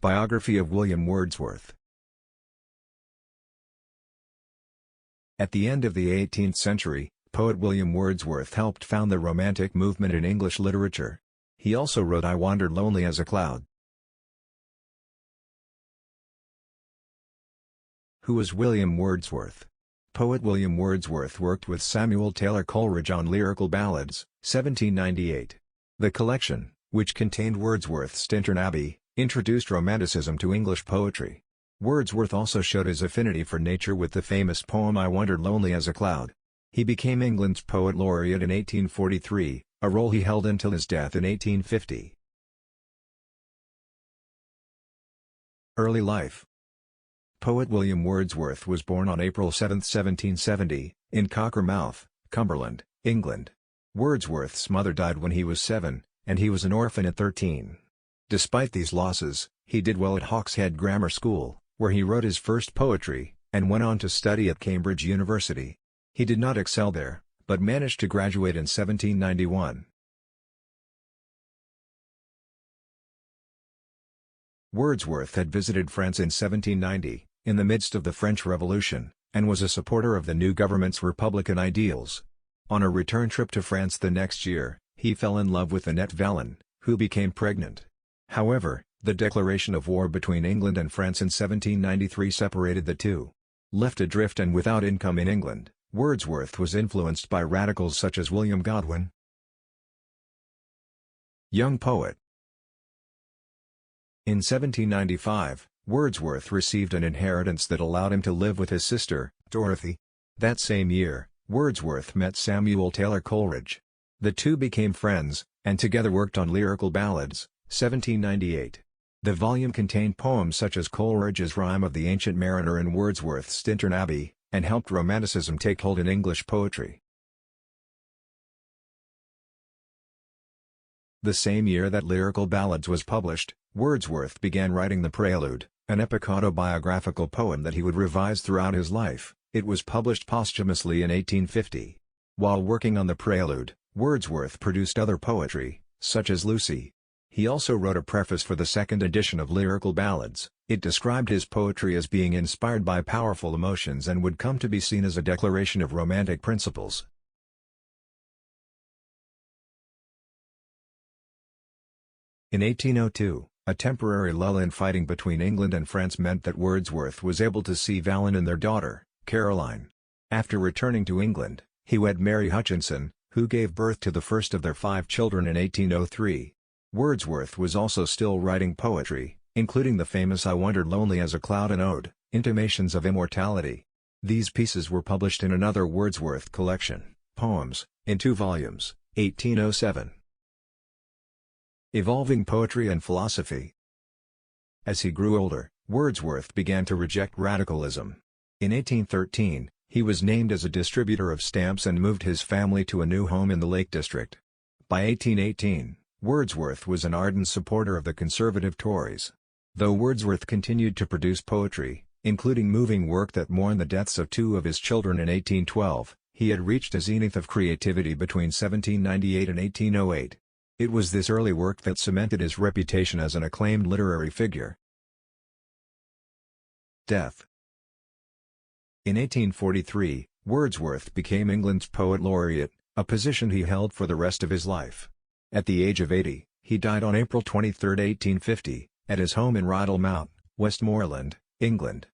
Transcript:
Biography of William Wordsworth. At the end of the 18th century, poet William Wordsworth helped found the Romantic movement in English literature. He also wrote "I Wandered Lonely as a Cloud." Who was William Wordsworth? Poet William Wordsworth worked with Samuel Taylor Coleridge on Lyrical Ballads, 1798. The collection, which contained Wordsworth's Tintern Abbey, introduced Romanticism to English poetry. Wordsworth also showed his affinity for nature with the famous poem "I Wandered Lonely as a Cloud." He became England's Poet Laureate in 1843, a role he held until his death in 1850. Early life. Poet William Wordsworth was born on April 7, 1770, in Cockermouth, Cumberland, England. Wordsworth's mother died when he was 7, and he was an orphan at 13. Despite these losses, he did well at Hawkshead Grammar School, where he wrote his first poetry, and went on to study at Cambridge University. He did not excel there, but managed to graduate in 1791. Wordsworth had visited France in 1790, in the midst of the French Revolution, and was a supporter of the new government's republican ideals. On a return trip to France the next year, he fell in love with Annette Vallon, who became pregnant. However, the declaration of war between England and France in 1793 separated the two. Left adrift and without income in England, Wordsworth was influenced by radicals such as William Godwin. Young poet. In 1795, Wordsworth received an inheritance that allowed him to live with his sister, Dorothy. That same year, Wordsworth met Samuel Taylor Coleridge. The two became friends, and together worked on Lyrical Ballads, 1798. The volume contained poems such as Coleridge's Rime of the Ancient Mariner and Wordsworth's Tintern Abbey, and helped Romanticism take hold in English poetry. The same year that Lyrical Ballads was published, Wordsworth began writing the Prelude, an epic autobiographical poem that he would revise throughout his life. It was published posthumously in 1850. While working on the Prelude, Wordsworth produced other poetry, such as Lucy. He also wrote a preface for the second edition of Lyrical Ballads. It described his poetry as being inspired by powerful emotions and would come to be seen as a declaration of romantic principles. In 1802, a temporary lull in fighting between England and France meant that Wordsworth was able to see Vallon and their daughter, Caroline. After returning to England, he wed Mary Hutchinson, who gave birth to the first of their 5 children in 1803. Wordsworth was also still writing poetry, including the famous "I Wandered Lonely as a Cloud" and ode, "Intimations of Immortality." These pieces were published in another Wordsworth collection, Poems, in 2 volumes, 1807. Evolving poetry and philosophy. As he grew older, Wordsworth began to reject radicalism. In 1813, he was named as a distributor of stamps and moved his family to a new home in the Lake District. By 1818, Wordsworth was an ardent supporter of the conservative Tories. Though Wordsworth continued to produce poetry, including moving work that mourned the deaths of 2 of his children in 1812, he had reached a zenith of creativity between 1798 and 1808. It was this early work that cemented his reputation as an acclaimed literary figure. Death. In 1843, Wordsworth became England's Poet Laureate, a position he held for the rest of his life. At the age of 80, he died on April 23, 1850, at his home in Rydal Mount, Westmoreland, England.